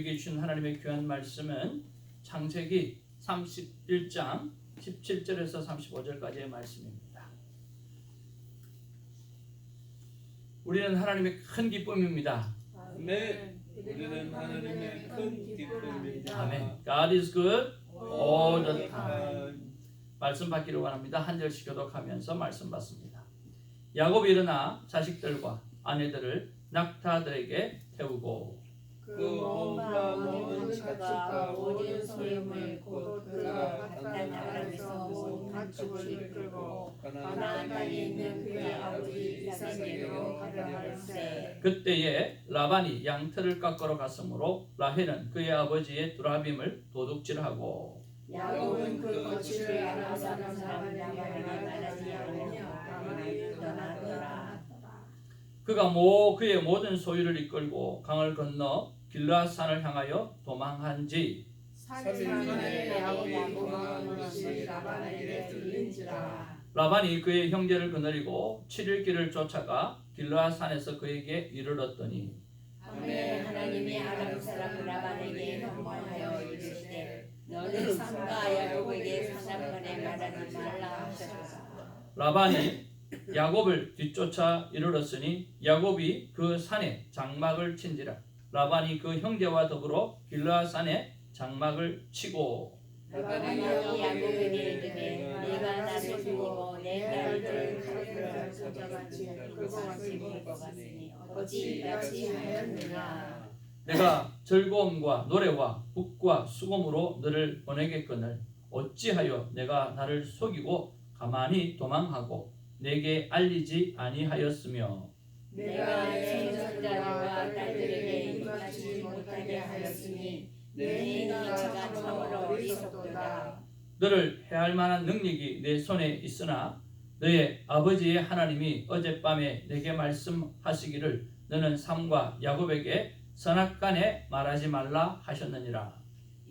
우리에게 주신 하나님의 귀한 말씀은 창세기 31장 17절에서 35절까지의 말씀입니다. 우리는 하나님의 큰 기쁨입니다. 아멘. 우리는 하나님의 큰 기쁨입니다. 아멘. God is good all the time. 말씀 받기를 원합니다. 한 절씩 교독하면서 말씀 받습니다. 야곱이 일어나 자식들과 아내들을 낙타들에게 태우고 그 몸과 모든 가축과 모든 소유물 곧 그가 갔던 나라에서 모은 가축을 이끌고 가나안 땅에 있는 그의 아버지 이삭에게로 가려 하였으되 그때에 라반이 양털을 깎으러 갔으므로 라헬은 그의 아버지의 두라빔을 도둑질하고 야곱은 그 거취를 아람 사람 라반에게 말하지 않으며 가나안을 떠나더라. 그가 그의 모든 소유를 이끌고 강을 건너 길르앗산을 향하여 도망한지 3일 만에 야곱이 도망한 것이 라반에게 들린지라. 라반이 그의 형제를 거느리고 7일 길을 쫓아가 길르앗산에서 그에게 이르렀더니 밤에 하나님이 아람 사람 라반에게 현모하여 이르시되 너는 삼가 야곱에게 사냥간에 말하지 말라 하셨다. 라반이 야곱을 뒤쫓아 이르렀으니 야곱이 그 산에 장막을 친지라. 라반이 그 형제와 더불어 길르앗산에 장막을 치고 라반이 야곱에게 이르되 네가 나를 죽이고 내 딸들을 칼을 가져갔지 그것같이 볼 것 같으니 어찌 이같이 하였느냐. 내가 즐거움과 노래와 북과 수금으로 너를 보내겠거늘 어찌하여 내가 나를 속이고 가만히 도망하고 내게 알리지 아니하였으며 내가 내 손자들과 딸들에게 이같이 못하게 하였으니 내 인자가 참으로 어리석도다. 너를 해할 만한 능력이 내 손에 있으나 너의 아버지의 하나님이 어젯밤에 내게 말씀하시기를 너는 삼과 야곱에게 선악간에 말하지 말라 하셨느니라.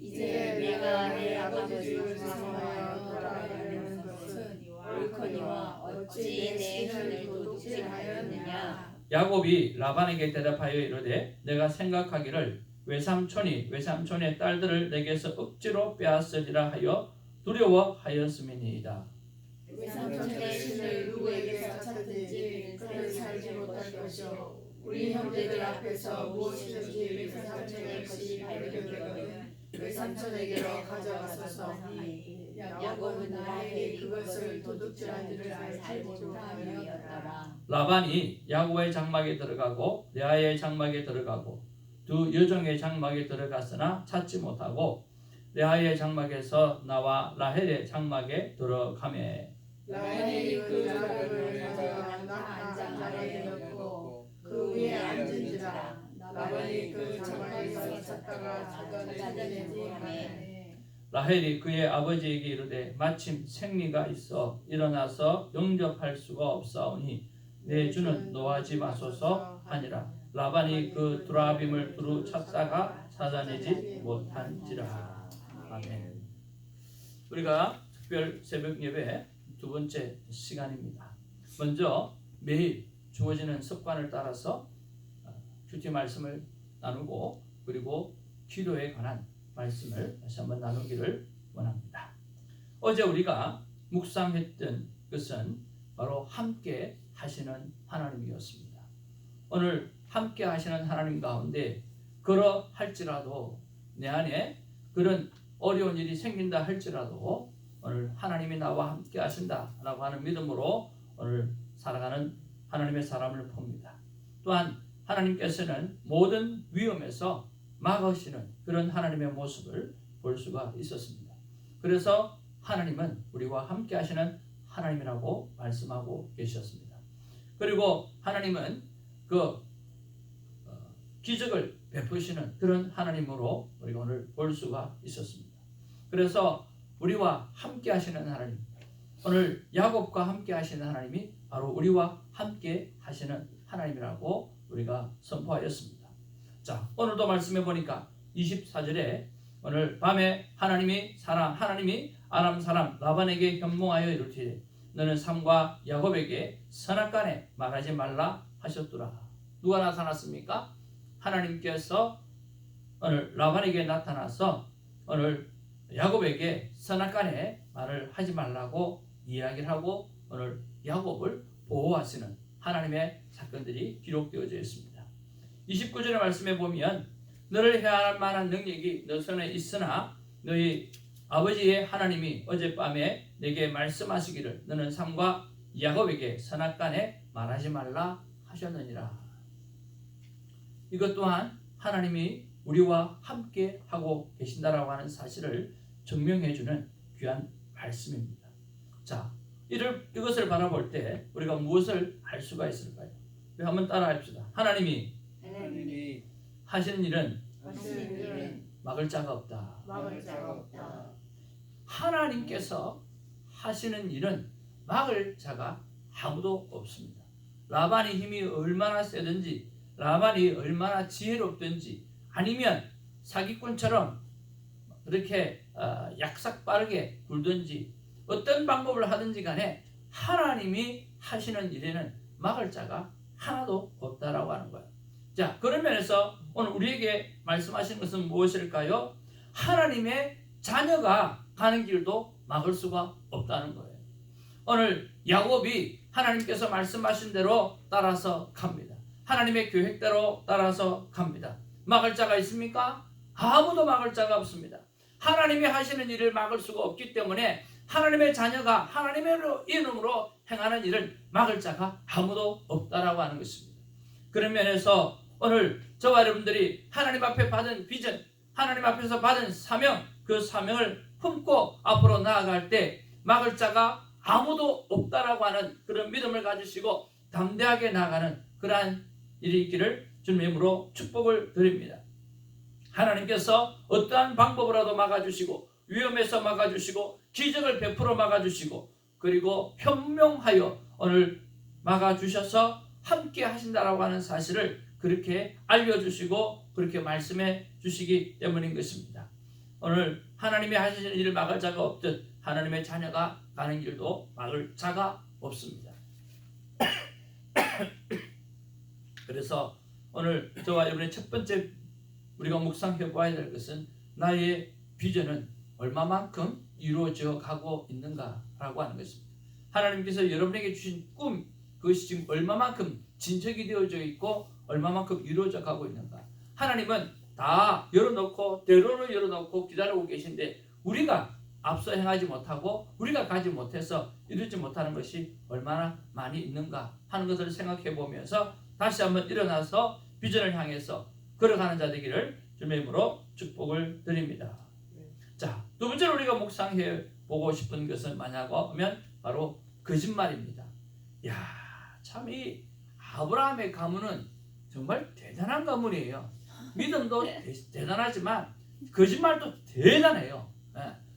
이제 내가 내 아버지를 사모하여 돌아가려는 것은 옳거니와 어찌 내 신을 도둑질하였느냐. 야곱이 라반에게 대답하여 이르되 내가 생각하기를 외삼촌이 외삼촌의 딸들을 내게서 억지로 빼앗으리라 하여 두려워하였음이니이다. 외삼촌의 신을 누구에게서 찾든지 그는 살지 못할 것이요 우리 형제들 앞에서 무엇이든지 외삼촌의 것이 발견되거든 외삼촌에게로 가져가소서 하니 야곱은 나에게 그것을 도둑질한 줄을 알지 못함이었더라. 라반이 야곱의 장막에 들어가고 레아의 장막에 들어가고 두 여종의 장막에 들어갔으나 찾지 못하고 레아의 장막에서 나와 라헬의 장막에 들어가매 라헬이 그 자락을 가져가 낙타 아래에 넣고 그 위에 앉은지라. 라반이 그 장막에서 찾다가 찾아내지 못하네. 라헬이 그의 아버지에게 이르되 마침 생리가 있어 일어나서 영접할 수가 없사오니 내 주는 노하지 마소서 하니라. 라반이 그 두라빔을 두루 찾다가 찾아내지 못한지라. 아멘. 우리가 특별 새벽 예배 두 번째 시간입니다. 먼저 매일 주어지는 습관을 따라서 큐티 말씀을 나누고 그리고 기도에 관한 말씀을 다시 한번 나누기를 원합니다. 어제 우리가 묵상했던 것은 바로 함께 하시는 하나님이었습니다. 오늘 함께 하시는 하나님 가운데 그러할지라도 내 안에 그런 어려운 일이 생긴다 할지라도 오늘 하나님이 나와 함께 하신다라고 하는 믿음으로 오늘 살아가는 하나님의 사람을 봅니다. 또한 하나님께서는 모든 위험에서 막으시는 그런 하나님의 모습을 볼 수가 있었습니다. 그래서 하나님은 우리와 함께 하시는 하나님이라고 말씀하고 계셨습니다. 그리고 하나님은 그 기적을 베푸시는 그런 하나님으로 우리가 오늘 볼 수가 있었습니다. 그래서 우리와 함께 하시는 하나님, 오늘 야곱과 함께 하시는 하나님이 바로 우리와 함께 하시는 하나님이라고 우리가 선포하였습니다. 자, 오늘도 말씀해 보니까 24절에 오늘 밤에 하나님이 아람 사람 라반에게 현몽하여 이르되 너는 삼과 야곱에게 선악간에 말하지 말라 하셨더라. 누가 나타났습니까? 하나님께서 오늘 라반에게 나타나서 오늘 야곱에게 선악간에 말을 하지 말라고 이야기를 하고 오늘 야곱을 보호하시는 하나님의 사건들이 기록되어져 있습니다. 29절의 말씀에 보면 너를 해할 만한 능력이 너 손에 있으나 너희 아버지의 하나님이 어젯밤에 내게 말씀하시기를 너는 삼과 야곱에게 선악간에 말하지 말라 하셨느니라. 이것 또한 하나님이 우리와 함께 하고 계신다라고 하는 사실을 증명해주는 귀한 말씀입니다. 자, 이것을 바라볼 때 우리가 무엇을 할 수가 있을까요? 우리 한번 따라합시다. 하나님이 하시는 일은 막을 자가 없다. 하나님께서 하시는 일은 막을 자가 아무도 없습니다. 라반의 힘이 얼마나 세든지, 라반이 얼마나 지혜롭든지, 아니면 사기꾼처럼 그렇게 약삭 빠르게 굴든지 어떤 방법을 하든지 간에 하나님이 하시는 일에는 막을 자가 하나도 없다라고 하는 거예요. 자, 그런 면에서 오늘 우리에게 말씀하시는 것은 무엇일까요? 하나님의 자녀가 가는 길도 막을 수가 없다는 거예요. 오늘 야곱이 하나님께서 말씀하신 대로 따라서 갑니다. 하나님의 계획대로 따라서 갑니다. 막을 자가 있습니까? 아무도 막을 자가 없습니다. 하나님이 하시는 일을 막을 수가 없기 때문에 하나님의 자녀가 하나님의 이름으로 행하는 일을 막을 자가 아무도 없다라고 하는 것입니다. 그런 면에서 오늘 저와 여러분들이 하나님 앞에 받은 비전, 하나님 앞에서 받은 사명, 그 사명을 품고 앞으로 나아갈 때 막을 자가 아무도 없다라고 하는 그런 믿음을 가지시고 담대하게 나아가는 그러한 일이 있기를 주님의 이름으로 축복을 드립니다. 하나님께서 어떠한 방법으로라도 막아주시고 위험에서 막아주시고 기적을 베풀어 막아주시고 그리고 현명하여 오늘 막아주셔서 함께 하신다라고 하는 사실을 그렇게 알려주시고 그렇게 말씀해 주시기 때문인 것입니다. 오늘 하나님이 하시는 일을 막을 자가 없듯 하나님의 자녀가 가는 길도 막을 자가 없습니다. 그래서 오늘 저와 여러분의 첫 번째 우리가 묵상해 보아야 될 것은 나의 비전은 얼마만큼 이루어져 가고 있는가라고 하는 것입니다. 하나님께서 여러분에게 주신 꿈, 그것이 지금 얼마만큼 진척이 되어져 있고 얼마만큼 이루어져 가고 있는가. 하나님은 다 열어놓고 대로를 열어놓고 기다리고 계신데 우리가 앞서 행하지 못하고 우리가 가지 못해서 이루지 못하는 것이 얼마나 많이 있는가 하는 것을 생각해 보면서 다시 한번 일어나서 비전을 향해서 걸어가는 자 되기를 주님의 이름으로 축복을 드립니다. 자, 두 번째로 우리가 묵상해 보고 싶은 것은 뭐냐고 하면 바로 거짓말입니다. 야, 참 이 아브라함의 가문은 정말 대단한 가문이에요. 믿음도 대단하지만 거짓말도 대단해요.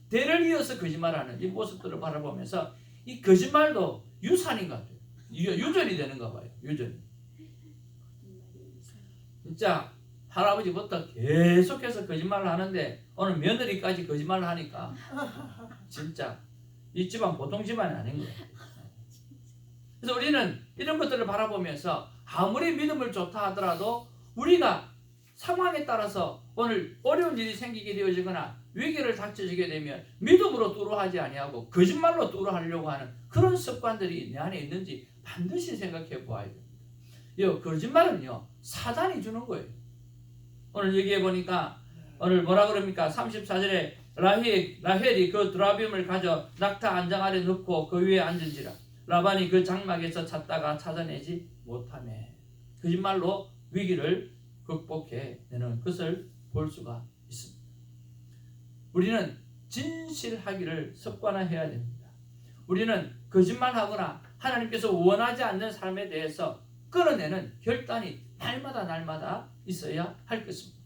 대를 이어서 거짓말하는 이 모습들을 바라보면서 이 거짓말도 유산인 것 같아요. 유전이 되는가 봐요. 유전이. 진짜 할아버지부터 계속해서 거짓말을 하는데 오늘 며느리까지 거짓말을 하니까 진짜 이 집안 보통 집안이 아닌 거예요. 그래서 우리는 이런 것들을 바라보면서 아무리 믿음을 좋다 하더라도 우리가 상황에 따라서 오늘 어려운 일이 생기게 되어지거나 위기를 닥쳐지게 되면 믿음으로 뚜루하지 아니하고 거짓말로 뚜루하려고 하는 그런 습관들이 내 안에 있는지 반드시 생각해 보아야 됩니다. 이 거짓말은요 사단이 주는 거예요. 오늘 얘기해 보니까 오늘 뭐라 그럽니까? 34절에 라헬이 그 드라빔을 가져 낙타 안장 아래 넣고 그 위에 앉은지라 라반이 그 장막에서 찾다가 찾아내지 못하네. 거짓말로 위기를 극복해내는 것을 볼 수가 있습니다. 우리는 진실하기를 습관화해야 됩니다. 우리는 거짓말하거나 하나님께서 원하지 않는 삶에 대해서 끌어내는 결단이 날마다 있어야 할 것입니다.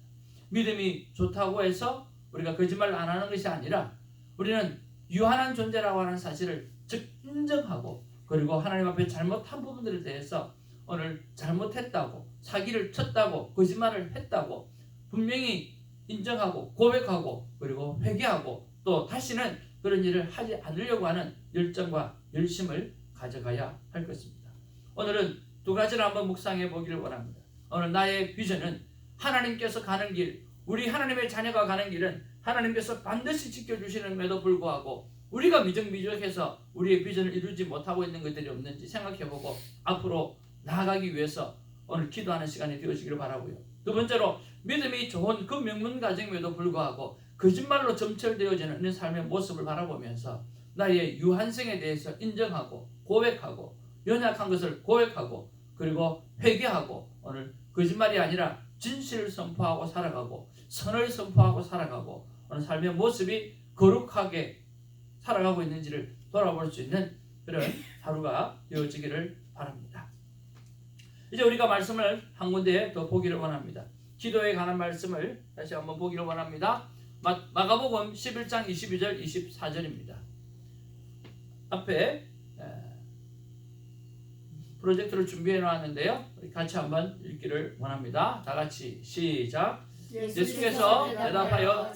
믿음이 좋다고 해서 우리가 거짓말을 안 하는 것이 아니라 우리는 유한한 존재라고 하는 사실을 즉 인정하고 그리고 하나님 앞에 잘못한 부분들에 대해서 오늘 잘못했다고 사기를 쳤다고 거짓말을 했다고 분명히 인정하고 고백하고 그리고 회개하고 또 다시는 그런 일을 하지 않으려고 하는 열정과 열심을 가져가야 할 것입니다. 오늘은 두 가지를 한번 묵상해 보기를 원합니다. 오늘 나의 비전은 하나님께서 가는 길 우리 하나님의 자녀가 가는 길은 하나님께서 반드시 지켜주시는데도 불구하고 우리가 미적미적해서 우리의 비전을 이루지 못하고 있는 것들이 없는지 생각해보고 앞으로 나아가기 위해서 오늘 기도하는 시간이 되어지기를 바라고요. 두 번째로 믿음이 좋은 그 명문 가정임에도 불구하고 거짓말로 점철되어지는 이런 삶의 모습을 바라보면서 나의 유한성에 대해서 인정하고 고백하고 연약한 것을 고백하고 그리고 회개하고 오늘 거짓말이 아니라 진실을 선포하고 살아가고 선을 선포하고 살아가고 오늘 삶의 모습이 거룩하게 살아가고 있는지를 돌아볼 수 있는 그런 하루가 되어지기를 바랍니다. 이제 우리가 말씀을 한 군데 더 보기를 원합니다. 기도에 관한 말씀을 다시 한번 보기를 원합니다. 마가복음 11장 22절 24절입니다. 앞에 프로젝트를 준비해 놓았는데요. 우리 같이 한번 읽기를 원합니다. 다 같이 시작. 예수께서 대답하여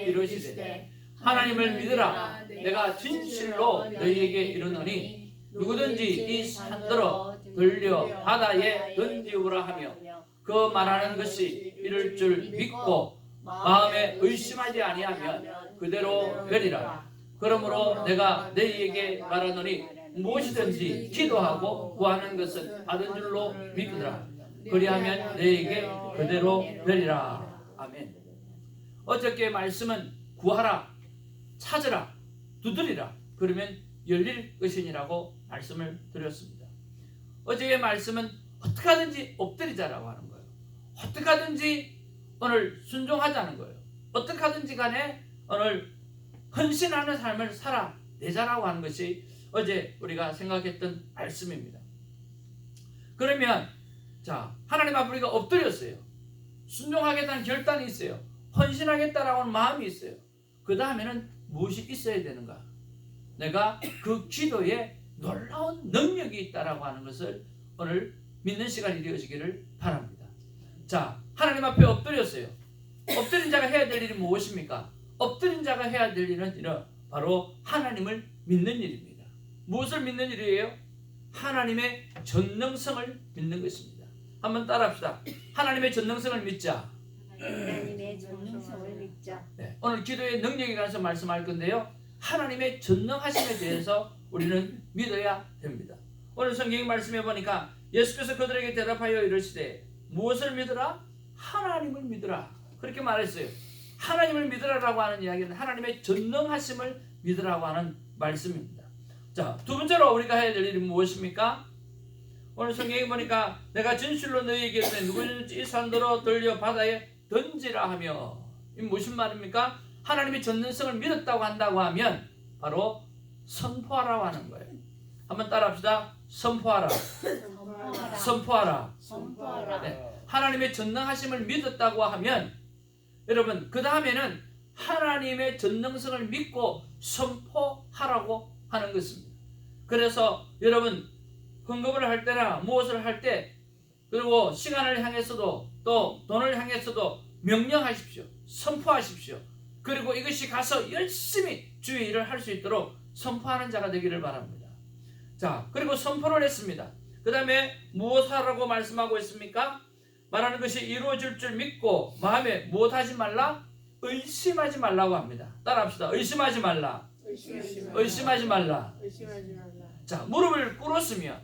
이르시되 하나님을 믿으라. 내가 진실로 너희에게 이르노니 누구든지 이 산더러 들려 바다에 던지우라 하며 그 말하는 것이 이를 줄 믿고 마음에 의심하지 아니하면 그대로 되리라. 그러므로 내가 너희에게 말하노니 무엇이든지 기도하고 구하는 것은 받은 줄로 믿으라. 그리하면 너희에게 그대로 되리라. 아멘. 어저께 말씀은 구하라, 찾으라, 두드리라. 그러면 열릴 것이니라고 말씀을 드렸습니다. 어제의 말씀은 어떻게 하든지 엎드리자라고 하는 거예요. 어떻게 하든지 오늘 순종하자는 거예요. 어떻게 하든지 간에 오늘 헌신하는 삶을 살아내자라고 하는 것이 어제 우리가 생각했던 말씀입니다. 그러면 자, 하나님 앞에 우리가 엎드렸어요. 순종하겠다는 결단이 있어요. 헌신하겠다라고 하는 마음이 있어요. 그 다음에는 무엇이 있어야 되는가? 내가 그 기도에 놀라운 능력이 있다라고 하는 것을 오늘 믿는 시간이 되어지기를 바랍니다. 자, 하나님 앞에 엎드렸어요. 엎드린 자가 해야 될 일이 무엇입니까? 엎드린 자가 해야 될 일은 바로 하나님을 믿는 일입니다. 무엇을 믿는 일이에요? 하나님의 전능성을 믿는 것입니다. 한번 따라합시다. 하나님의 전능성을 믿자. 하나님의 전능성을 믿자. 네, 오늘 기도의 능력에 관해서 말씀할 건데요. 하나님의 전능하심에 대해서 우리는 믿어야 됩니다. 오늘 성경 말씀해 보니까 예수께서 그들에게 대답하여 이르시되 무엇을 믿으라? 하나님을 믿으라. 그렇게 말했어요. 하나님을 믿으라라고 하는 이야기는 하나님의 전능하심을 믿으라고 하는 말씀입니다. 자, 두 번째로 우리가 해야 될 일이 무엇입니까? 오늘 성경에 보니까 내가 진실로 너희에게 이르노니 누구든지 이 산더러 들려 바다에 던지라 하며, 이 무슨 말입니까? 하나님의 전능성을 믿었다고 한다고 하면 바로 선포하라고 하는 거예요. 한번 따라합시다. 선포하라. 선포하라. 선포하라. 네. 하나님의 전능하심을 믿었다고 하면 여러분 그 다음에는 하나님의 전능성을 믿고 선포하라고 하는 것입니다. 그래서 여러분 헌금을 할 때나 무엇을 할 때 그리고 시간을 향해서도 또 돈을 향해서도 명령하십시오. 선포하십시오. 그리고 이것이 가서 열심히 주의 일을 할 수 있도록 선포하는 자가 되기를 바랍니다. 자, 그리고 선포를 했습니다. 그 다음에 무엇하라고 말씀하고 있습니까? 말하는 것이 이루어질 줄 믿고 마음에 무엇하지 말라? 의심하지 말라고 합니다. 따라합시다. 의심하지 말라. 의심하지 말라. 자, 무릎을 꿇었으면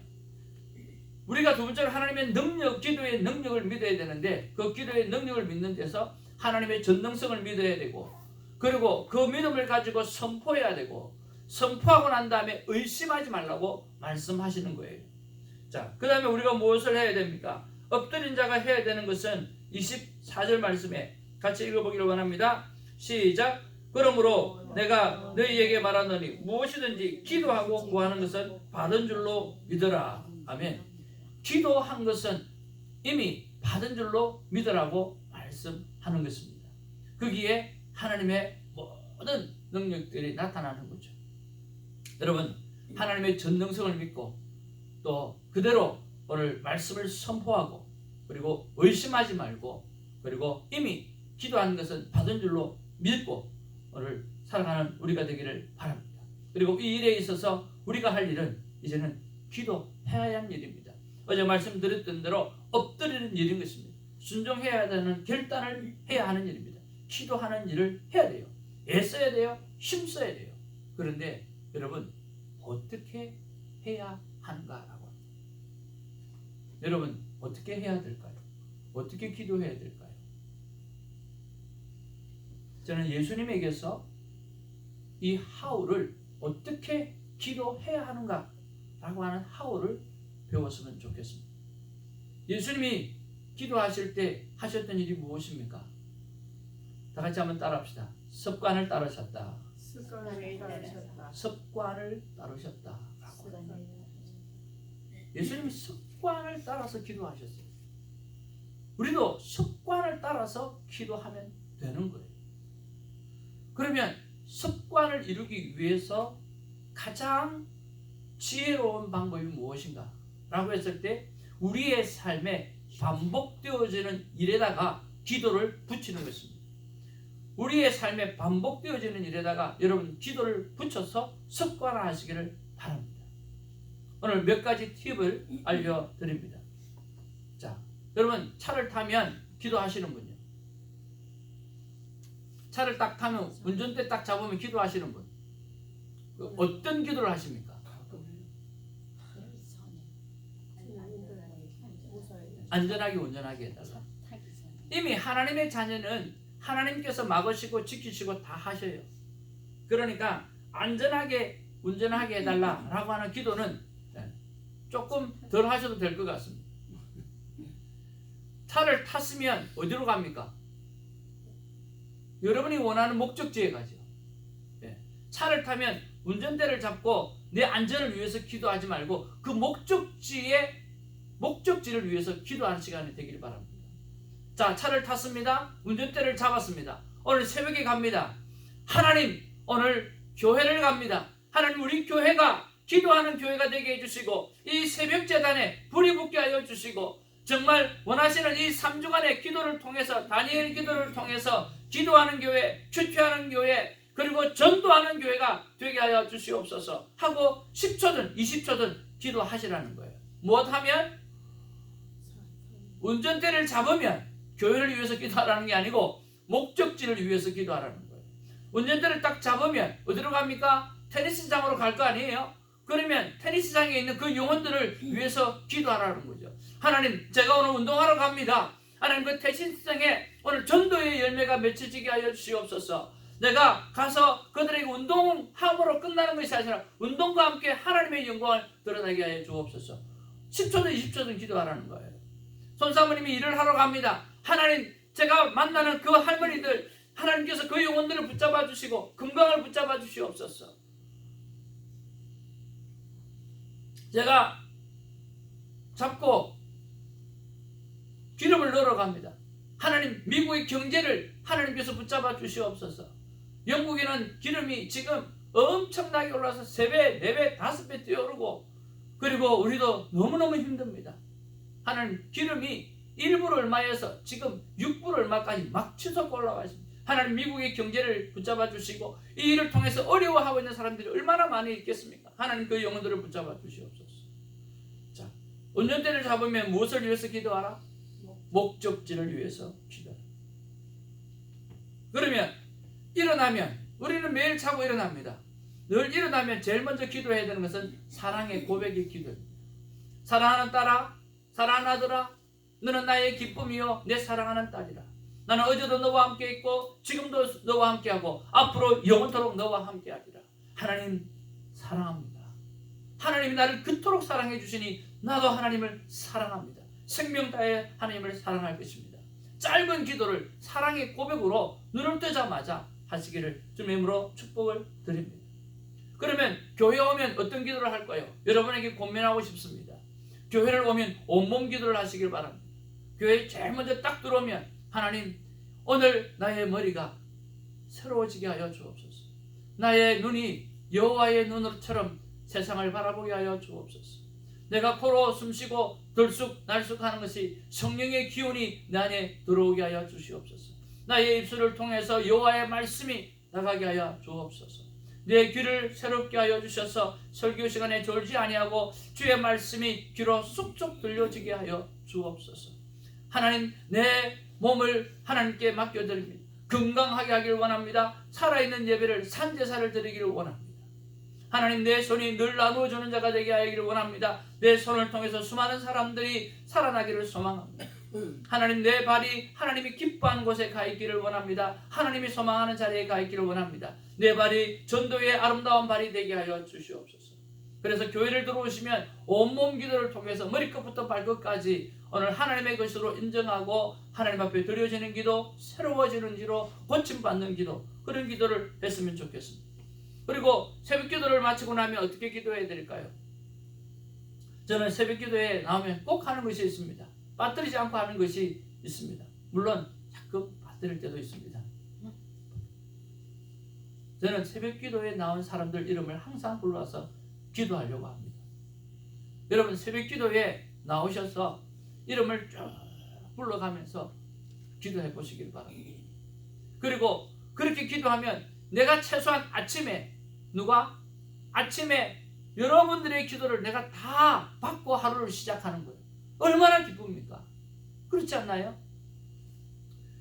우리가 두 번째로 하나님의 능력, 기도의 능력을 믿어야 되는데 그 기도의 능력을 믿는 데서 하나님의 전능성을 믿어야 되고 그리고 그 믿음을 가지고 선포해야 되고 선포하고 난 다음에 의심하지 말라고 말씀하시는 거예요. 자, 그 다음에 우리가 무엇을 해야 됩니까? 엎드린 자가 해야 되는 것은 24절 말씀에 같이 읽어보기를 원합니다. 시작. 그러므로 내가 너희에게 말하노니 무엇이든지 기도하고 구하는 것은 받은 줄로 믿어라. 아멘. 기도한 것은 이미 받은 줄로 믿으라고 말씀하는 것입니다. 거기에 하나님의 모든 능력들이 나타나는 거죠. 여러분 하나님의 전능성을 믿고 또 그대로 오늘 말씀을 선포하고 그리고 의심하지 말고 그리고 이미 기도한 것은 받은 줄로 믿고 오늘 살아가는 우리가 되기를 바랍니다. 그리고 이 일에 있어서 우리가 할 일은 이제는 기도해야 하는 일입니다. 어제 말씀드렸던 대로 엎드리는 일인 것입니다. 순종해야 되는 결단을 해야 하는 일입니다. 기도하는 일을 해야 돼요. 애써야 돼요. 힘써야 돼요. 그런데 여러분 어떻게 해야 하는가라고 합니다. 여러분 어떻게 해야 될까요? 어떻게 기도해야 될까요? 저는 예수님에게서 이 how를 어떻게 기도해야 하는가 라고 하는 how를 배웠으면 좋겠습니다. 예수님이 기도하실 때 하셨던 일이 무엇입니까? 다 같이 한번 따라합시다. 습관을 따르셨다. 습관을 따르셨다. 습관을 따르셨다. 예수님이 습관을 따라서 기도하셨어요. 우리도 습관을 따라서 기도하면 되는 거예요. 그러면 습관을 이루기 위해서 가장 지혜로운 방법이 무엇인가? 라고 했을 때 우리의 삶에 반복되어지는 일에다가 기도를 붙이는 것입니다. 우리의 삶에 반복되어지는 일에다가 여러분 기도를 붙여서 습관화하시기를 바랍니다. 오늘 몇 가지 팁을 알려드립니다. 자, 여러분 차를 타면 기도하시는 분이요. 차를 딱 타면 운전대 딱 잡으면 기도하시는 분. 어떤 기도를 하십니까? 안전하게 운전하게 해달라. 이미 하나님의 자녀는 하나님께서 막으시고 지키시고 다 하셔요. 그러니까 안전하게 운전하게 해달라라고 하는 기도는 조금 덜 하셔도 될 것 같습니다. 차를 탔으면 어디로 갑니까? 여러분이 원하는 목적지에 가죠. 차를 타면 운전대를 잡고 내 안전을 위해서 기도하지 말고 그 목적지를 위해서 기도하는 시간이 되기를 바랍니다. 자, 차를 탔습니다. 운전대를 잡았습니다. 오늘 새벽에 갑니다. 하나님, 오늘 교회를 갑니다. 하나님, 우리 교회가 기도하는 교회가 되게 해주시고 이 새벽 제단에 불이 붙게 하여 주시고 정말 원하시는 이 3주간의 기도를 통해서 다니엘 기도를 통해서 기도하는 교회, 큐티하는 교회 그리고 전도하는 교회가 되게 하여 주시옵소서 하고 10초든 20초든 기도하시라는 거예요. 무엇하면? 운전대를 잡으면 교회를 위해서 기도하라는 게 아니고 목적지를 위해서 기도하라는 거예요. 운전대를 딱 잡으면 어디로 갑니까? 테니스장으로 갈 거 아니에요? 그러면 테니스장에 있는 그 영혼들을 위해서 기도하라는 거죠. 하나님, 제가 오늘 운동하러 갑니다. 하나님, 그 테니스장에 오늘 전도의 열매가 맺혀지게 하여 주시옵소서. 내가 가서 그들에게 운동함으로 끝나는 것이 아니라 운동과 함께 하나님의 영광을 드러나게 하여 주옵소서. 10초든 20초든 기도하라는 거예요. 손사모님이 일을 하러 갑니다. 하나님, 제가 만나는 그 할머니들 하나님께서 그 영혼들을 붙잡아 주시고 건강을 붙잡아 주시옵소서. 제가 잡고 기름을 넣으러 갑니다. 하나님, 미국의 경제를 하나님께서 붙잡아 주시옵소서. 영국에는 기름이 지금 엄청나게 올라서 3배, 4배, 5배 뛰어오르고 그리고 우리도 너무너무 힘듭니다. 하나님, 기름이 1불 얼마에서 지금 6불 얼마까지 막 치솟고 올라가 있습니다. 하나님, 미국의 경제를 붙잡아 주시고 이 일을 통해서 어려워하고 있는 사람들이 얼마나 많이 있겠습니까? 하나님, 그 영혼들을 붙잡아 주시옵소서. 자, 운전대를 잡으면 무엇을 위해서 기도하라? 목적지를 위해서 기도하라. 그러면 일어나면 우리는 매일 자고 일어납니다. 늘 일어나면 제일 먼저 기도해야 되는 것은 사랑의 고백의 기도입니다. 사랑하는 딸아, 사랑하는 아들아, 너는 나의 기쁨이요 내 사랑하는 딸이라. 나는 어제도 너와 함께 있고 지금도 너와 함께하고 앞으로 영원토록 너와 함께하리라. 하나님 사랑합니다. 하나님이 나를 그토록 사랑해 주시니 나도 하나님을 사랑합니다. 생명 다해 하나님을 사랑할 것입니다. 짧은 기도를 사랑의 고백으로 눈을 뜨자마자 하시기를 주님의 이름으로 축복을 드립니다. 그러면 교회 오면 어떤 기도를 할까요? 여러분에게 권면하고 싶습니다. 교회를 오면 온몸 기도를 하시길 바랍니다. 교회에 제일 먼저 딱 들어오면 하나님, 오늘 나의 머리가 새로워지게 하여 주옵소서. 나의 눈이 여호와의 눈으로처럼 세상을 바라보게 하여 주옵소서. 내가 코로 숨쉬고 들쑥날쑥하는 것이 성령의 기운이 내 안에 들어오게 하여 주시옵소서. 나의 입술을 통해서 여호와의 말씀이 나가게 하여 주옵소서. 내 귀를 새롭게 하여 주셔서 설교 시간에 졸지 아니하고 주의 말씀이 귀로 쑥쑥 들려지게 하여 주옵소서. 하나님, 내 몸을 하나님께 맡겨드립니다. 건강하게 하기를 원합니다. 살아있는 예배를 산제사를 드리기를 원합니다. 하나님, 내 손이 늘 나누어주는 자가 되게 하기를 원합니다. 내 손을 통해서 수많은 사람들이 살아나기를 소망합니다. 하나님, 내 발이 하나님이 기뻐하는 곳에 가 있기를 원합니다. 하나님이 소망하는 자리에 가 있기를 원합니다. 내 발이 전도의 아름다운 발이 되게 하여 주시옵소서. 그래서 교회를 들어오시면 온몸 기도를 통해서 머리끝부터 발끝까지 오늘 하나님의 것으로 인정하고 하나님 앞에 드려지는 기도, 새로워지는 기도, 고침받는 기도, 그런 기도를 했으면 좋겠습니다. 그리고 새벽 기도를 마치고 나면 어떻게 기도해야 될까요? 저는 새벽 기도에 나오면 꼭 하는 것이 있습니다. 빠뜨리지 않고 하는 것이 있습니다. 물론 자꾸 빠뜨릴 때도 있습니다. 저는 새벽 기도에 나온 사람들 이름을 항상 불러서 기도하려고 합니다. 여러분, 새벽 기도에 나오셔서 이름을 쭉 불러가면서 기도해 보시길 바랍니다. 그리고 그렇게 기도하면 내가 최소한 아침에 여러분들의 기도를 내가 다 받고 하루를 시작하는 거예요. 얼마나 기쁩니까? 그렇지 않나요?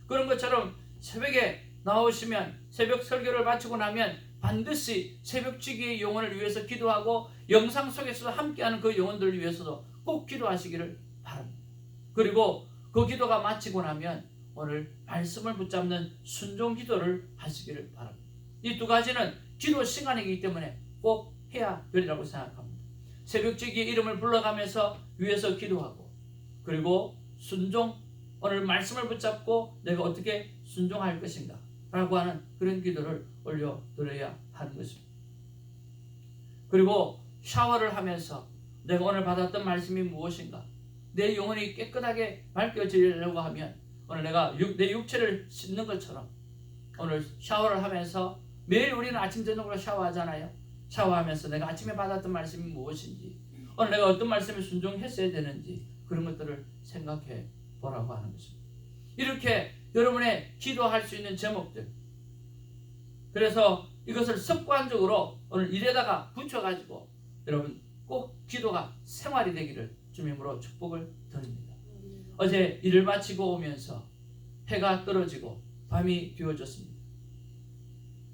그런 것처럼 새벽에 나오시면 새벽 설교를 마치고 나면 반드시 새벽지기의 영혼을 위해서 기도하고 영상 속에서 함께하는 그 영혼들을 위해서도 꼭 기도하시기를 바랍니다. 그리고 그 기도가 마치고 나면 오늘 말씀을 붙잡는 순종 기도를 하시기를 바랍니다. 이 두 가지는 기도 시간이기 때문에 꼭 해야 되리라고 생각합니다. 새벽지기의 이름을 불러가면서 위에서 기도하고, 그리고 순종, 오늘 말씀을 붙잡고 내가 어떻게 순종할 것인가 라고 하는 그런 기도를 올려드려야 하는 것입니다. 그리고 샤워를 하면서 내가 오늘 받았던 말씀이 무엇인가, 내 영혼이 깨끗하게 밝혀지려고 하면 오늘 내가 내 육체를 씻는 것처럼 오늘 샤워를 하면서, 매일 우리는 아침 저녁으로 샤워하잖아요. 샤워하면서 내가 아침에 받았던 말씀이 무엇인지, 오늘 내가 어떤 말씀에 순종했어야 되는지, 그런 것들을 생각해 보라고 하는 것입니다. 이렇게 여러분의 기도할 수 있는 제목들, 그래서 이것을 습관적으로 오늘 일에다가 붙여가지고 여러분 꼭 기도가 생활이 되기를 주님으로 축복을 드립니다. 어제 일을 마치고 오면서 해가 떨어지고 밤이 뒤어졌습니다.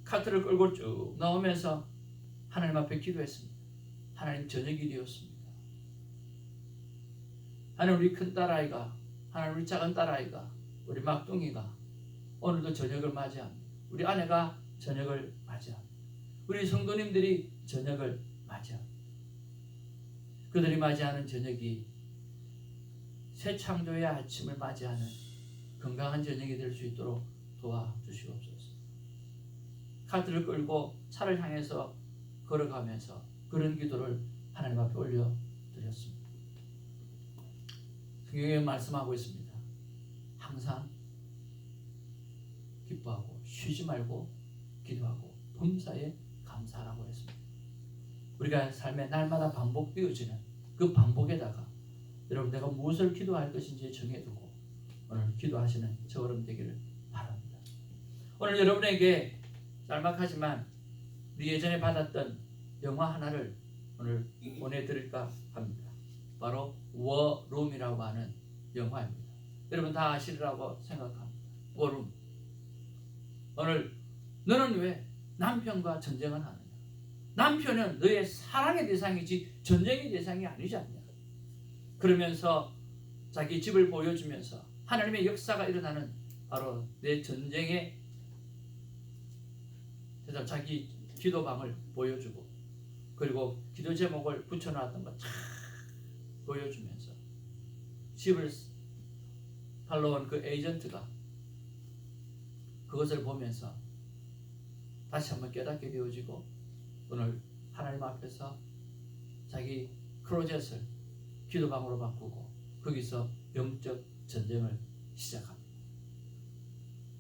카트를 끌고 쭉 나오면서 하나님 앞에 기도했습니다. 하나님, 저녁이 되었습니다. 하나님, 우리 큰 딸아이가, 하나님, 우리 작은 딸아이가, 우리 막둥이가 오늘도 저녁을 맞이합니다. 우리 아내가 저녁을 맞이합니다. 우리 성도님들이 저녁을 맞이합니다. 그들이 맞이하는 저녁이 새 창조의 아침을 맞이하는 건강한 저녁이 될 수 있도록 도와주시옵소서. 카트를 끌고 차를 향해서 걸어가면서 그런 기도를 하나님 앞에 올려드렸습니다. 성경에 말씀하고 있습니다. 항상 기뻐하고 쉬지 말고 기도하고 범사에 감사하라고 했습니다. 우리가 삶의 날마다 반복되어지는 그 반복에다가 여러분, 내가 무엇을 기도할 것인지 정해두고 오늘 기도하시는 저 여러분 되기를 바랍니다. 오늘 여러분에게 짤막하지만 우리 예전에 받았던 영화 하나를 오늘 보내드릴까 합니다. 바로 워룸이라고 하는 영화입니다. 여러분 다 아시리라고 생각합니다. 워룸. 오늘 너는 왜 남편과 전쟁을 하느냐? 남편은 너의 사랑의 대상이지 전쟁의 대상이 아니지 않냐? 그러면서 자기 집을 보여주면서 하나님의 역사가 일어나는 바로 내 전쟁의, 그래서 자기 기도방을 보여주고, 그리고 기도 제목을 붙여놨던 거 쫙 보여주면서 집을 팔러온 그 에이전트가 그것을 보면서 다시 한번 깨닫게 되어지고 오늘 하나님 앞에서 자기 클로젯을 기도방으로 바꾸고 거기서 영적 전쟁을 시작합니다.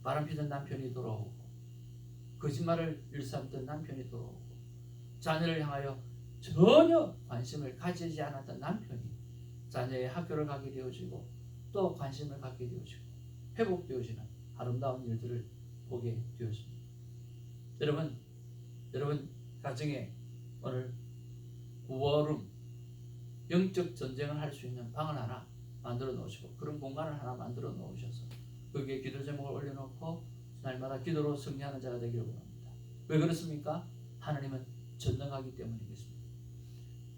바람피던 남편이 돌아오고, 거짓말을 일삼던 남편이 돌아오고, 자녀를 향하여 전혀 관심을 가지지 않았던 남편이 자녀의 학교를 가게 되어지고 또 관심을 갖게 되어지고 회복되어지는 아름다운 일들을 보게 되었습니다. 여러분 가정에 오늘 워룸, 영적 전쟁을 할 수 있는 방을 하나 만들어 놓으시고 그런 공간을 하나 만들어 놓으셔서 거기에 기도 제목을 올려놓고 날마다 기도로 승리하는 자가 되기를 원합니다. 왜 그렇습니까? 하나님은 전능하기 때문이겠습니다.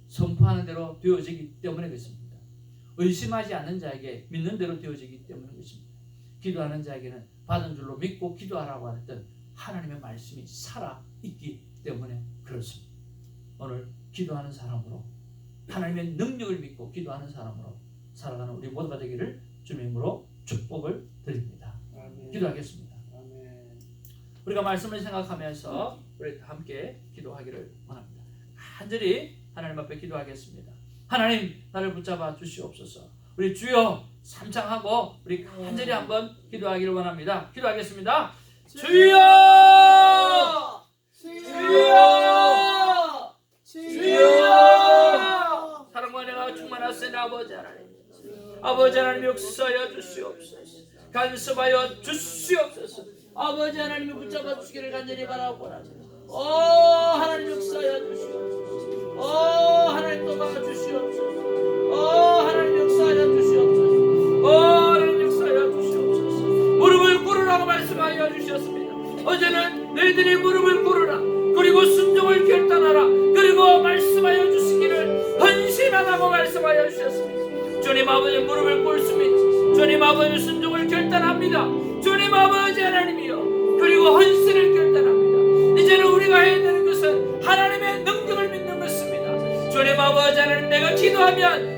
선포하는 대로 되어지기 때문에 그렇습니다. 의심하지 않는 자에게 믿는 대로 되어지기 때문에 그렇습니다. 기도하는 자에게는 받은 줄로 믿고 기도하라고 했던 하나님의 말씀이 살아있기 때문에 그렇습니다. 오늘 기도하는 사람으로 하나님의 능력을 믿고 기도하는 사람으로 살아가는 우리 모두가 되기를 주님으로 축복을 드립니다. 아멘. 기도하겠습니다. 아멘. 우리가 말씀을 생각하면서 우리 함께 기도하기를 원합니다. 간절히 하나님 앞에 기도하겠습니다. 하나님 나를 붙잡아 주시옵소서. 우리 주여 삼창하고 우리 간절히 한번 기도하기를 원합니다. 기도하겠습니다. 주여! 주여! 주여! 사랑과 은혜가 충만하시는 아버지 하나님, 아버지 하나님 역사하여 주시옵소서. 간섭하여 주시옵소서. 아버지 하나님이 붙잡아 주시기를 간절히 바라고 원합니다. 하나님 역사하여 주시옵소서. 하나님 또 막아 주시옵소서. 하나님 역사하여 주시옵소서. 하나님 역사하여 주시옵소서. 무릎을 꿇으라고 말씀하여 주셨습니다. 어제는 너희들이 무릎을 꿇으라, 그리고 순종을 결단하라, 그리고 말씀하여 주시기를 헌신하라고 말씀하여 주셨습니다. 주님 아버지 무릎을 꿇습니다. 주님 아버지 순종을 결단합니다. 주님 아버지 하나님이여, 그리고 헌신을 결단합니다. 이제는 우리가 해야 되는 것은 하나님의 능력을 믿는 것입니다. 주님 아버지 하나님, 내가 기도하면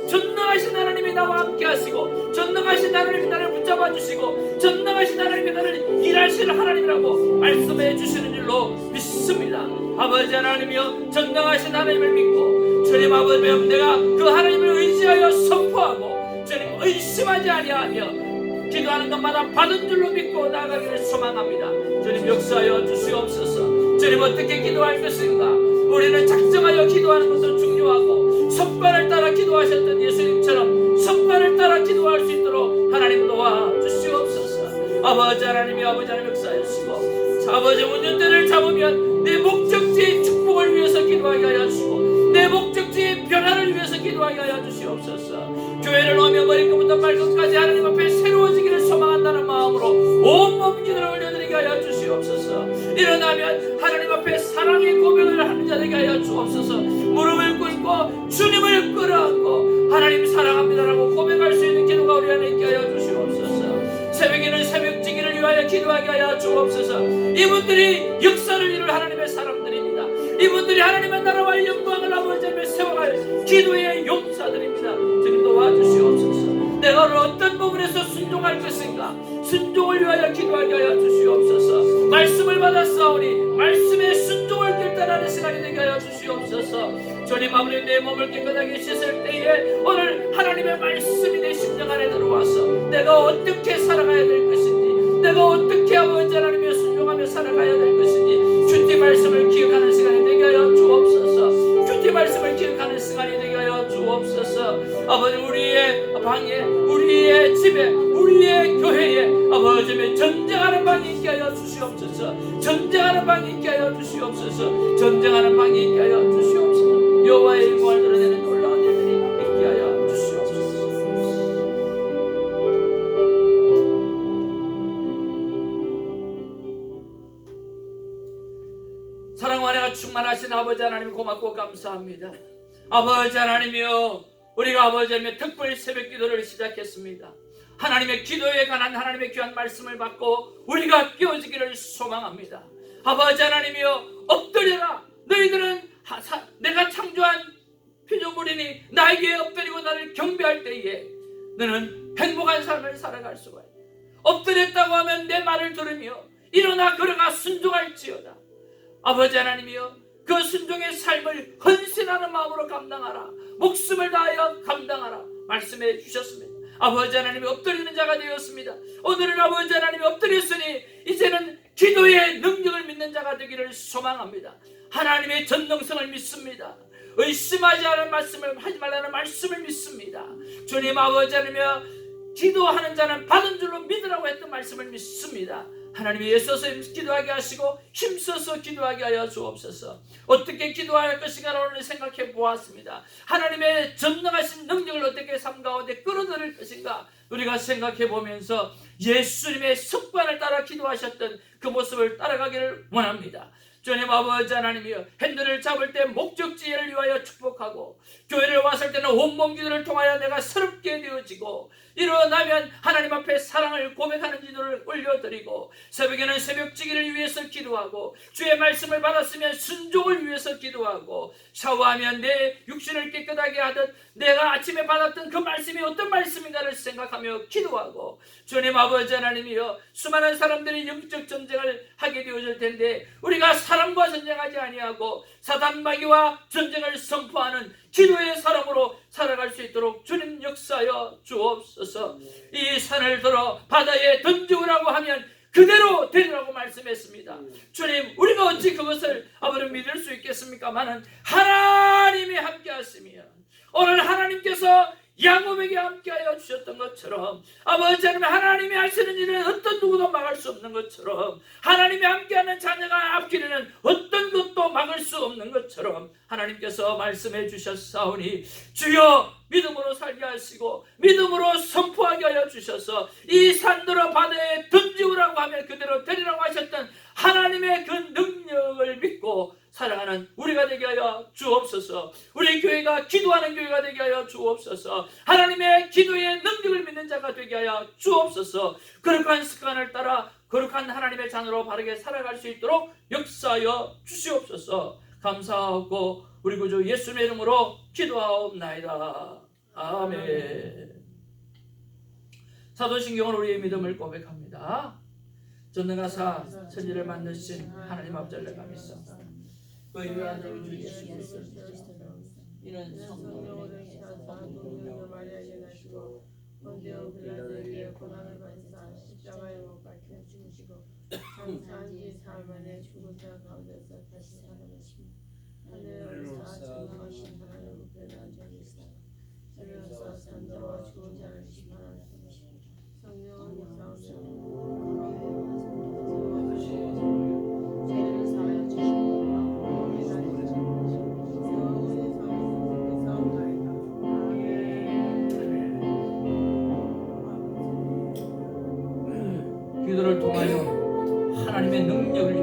전능하신 하나님이 나와 함께 하시고, 전능하신 하나님이 나를 붙잡아 주시고, 전능하신 하나님이 나를 일하실 하나님이라고 말씀해 주시는 줄로 믿습니다. 아버지 하나님이여, 전능하신 하나님을 믿고 주님 아버지여, 내가 그 하나님을 의지하여 선포하고 주님 의심하지 아니하며 기도하는 것마다 받은 줄로 믿고 나아가기를 소망합니다. 주님 역사하여 주시옵소서. 주님 어떻게 기도할 것인가? 우리는 작정하여 기도하는 것도 중요하고, 섭관을 따라 기도하셨던 예수님처럼 섭관을 따라 기도할 수 있도록 하나님 도와주시옵소서. 아버지 하나님이 아버지 하나님 역사해 주시고, 아버지 운전대를 잡으면 내 목적지의 축복을 위해서 기도하게 하여 주시고, 내 목적지의 변화를 위해서 기도하게 하여 주시옵소서. 교회를 오며 머리끝부터 발끝까지 하나님 앞에 새로워지기를 소망한다는 마음으로 온몸 기도를 올려드리게 하여 주시옵소서. 일어나면 하나님 앞에 사랑의 고백을 하는 자 되게 하여 주옵소서. 무릎을 꿇고 주님을 끌어안고 하나님 사랑합니다라고 고백할 수 있는 기도가 우리 안에 있게 하여 주시옵소서. 새벽에는 새벽지기를 위하여 기도하게 하여 주옵소서. 이분들이 역사를 이룰 하나님의 사람들입니다. 이분들이 하나님의 나라와 영광을 아버지 앞에 세워갈 기도의 용사들입니다. 주님 도와주시옵소서. 내가 어떤 부분에서 순종할 것인가, 순종을 위하여 기도하게 하여 주시옵소서. 말씀을 받았사오니 말씀의 순종을 결단하는 시간이 되게 하여 주시옵소서. 주님 아버지, 내 몸을 깨끗하게 씻을 때에 오늘 하나님의 말씀이 내 심령 안에 들어와서 내가 어떻게 살아가야 될 것인지, 내가 어떻게 아버지 하나님의 순종하며 살아가야 될 것인지 주님 말씀을 기억하는 시간이 되게 하여 주옵소서. 주님 말씀을 기억하는 시간이 되게 하여 주옵소서. 아버지, 우리의 방에, 우리의 집에, 우리의 교회에 아버지의 전쟁하는 방이 있게 하여 주시옵소서. 전쟁하는 방이 있게 하여 주시옵소서. 전쟁하는 방이 있게 하여 주시옵소서. 여호와의 영광을 드러내는 놀라운 일들이 있게 하여 주시옵소서. 사랑과 은혜가 충만하신 아버지 하나님 고맙고 감사합니다. 아버지 하나님이여, 우리가 아버지 하나님의 특별 새벽 기도를 시작했습니다. 하나님의 기도에 관한 하나님의 귀한 말씀을 받고 우리가 깨어지기를 소망합니다. 아버지 하나님이여, 엎드려라. 너희들은 내가 창조한 피조물이니 나에게 엎드리고 나를 경배할 때에 너는 행복한 삶을 살아갈 수가 있다. 엎드렸다고 하면 내 말을 들으며 일어나 걸어가 순종할지어다. 아버지 하나님이여, 그 순종의 삶을 헌신하는 마음으로 감당하라. 목숨을 다하여 감당하라 말씀해 주셨습니다. 아버지 하나님이 엎드리는 자가 되었습니다. 오늘은 아버지 하나님이 엎드렸으니 이제는 기도의 능력을 믿는 자가 되기를 소망합니다. 하나님의 전능성을 믿습니다. 의심하지 않은 말씀을 하지 말라는 말씀을 믿습니다. 주님 아버지 하나님이여, 기도하는 자는 받은 줄로 믿으라고 했던 말씀을 믿습니다. 하나님이 애써서 기도하게 하시고 힘써서 기도하게 하여 주옵소서. 어떻게 기도할 것인가 오늘 생각해 보았습니다. 하나님의 전능하신 능력을 어떻게 삶 가운데 끌어들일 것인가 우리가 생각해 보면서 예수님의 습관을 따라 기도하셨던 그 모습을 따라가기를 원합니다. 주님 아버지 하나님이여, 핸들을 잡을 때 목적지를 위하여 축복하고 교회를 왔을 때는 온몸 기도를 통하여 내가 새롭게 되어지고 일어나면 하나님 앞에 사랑을 고백하는 기도를 올려드리고 새벽에는 새벽지기를 위해서 기도하고 주의 말씀을 받았으면 순종을 위해서 기도하고 샤워하면 내 육신을 깨끗하게 하듯 내가 아침에 받았던 그 말씀이 어떤 말씀인가를 생각하며 기도하고 주님 아버지 하나님이여, 수많은 사람들이 영적 전쟁을 하게 되어질 텐데 우리가 사람과 전쟁하지 아니하고 사단 마귀와 전쟁을 선포하는 기도의 사람으로 살아갈 수 있도록 주님 역사하여 주옵소서. 이 산을 들어 바다에 던지우라고 하면 그대로 되리라고 말씀했습니다. 주님, 우리가 어찌 그것을 아버지 믿을 수 있겠습니까마는 하나님이 함께 하시면 오늘 하나님께서 야곱에게 함께하여 주셨던 것처럼 아버지 하나님, 하나님이 하시는 일은 어떤 누구도 막을 수 없는 것처럼 하나님이 함께하는 자녀가 앞길에는 어떤 것도 막을 수 없는 것처럼 하나님께서 말씀해 주셨사오니 주여 믿음으로 살게 하시고 믿음으로 선포하게 하여 주셔서 이 산들어 바다에 던지우라고 하면 그대로 되리라고 하셨던 하나님의 그 능력을 믿고 살아가는 우리가 되게 하여 주옵소서. 우리 교회가 기도하는 교회가 되게 하여 주옵소서. 하나님의 기도의 능력을 믿는 자가 되게 하여 주옵소서. 거룩한 습관을 따라 거룩한 하나님의 자녀로 바르게 살아갈 수 있도록 역사하여 주시옵소서. 감사하고 우리 구주 예수님의 이름으로 기도하옵나이다. 아멘. 사도신경은 우리의 믿음을 고백합니다. 전능하사 천지를 만드신 하나님 아버지를 내가 믿사 그 유아들 우주 예수 그리스도를 이는 성령으로 성령으로 마리아에게 나시고 본디오 빌라도에게 고난을 받으사 십자가에 못 박혀 죽으시고 장사한 지 사흘 만에 죽은 자 가운데서 다시 살아나시며 하늘에서 전능하신 하나님 우편에 앉아 계시다가 하늘에서 산자와 죽은 자를 심판하시고 성령은 가운데 죄를 사하여 주시고 기도를 통하여 하나님의 능력을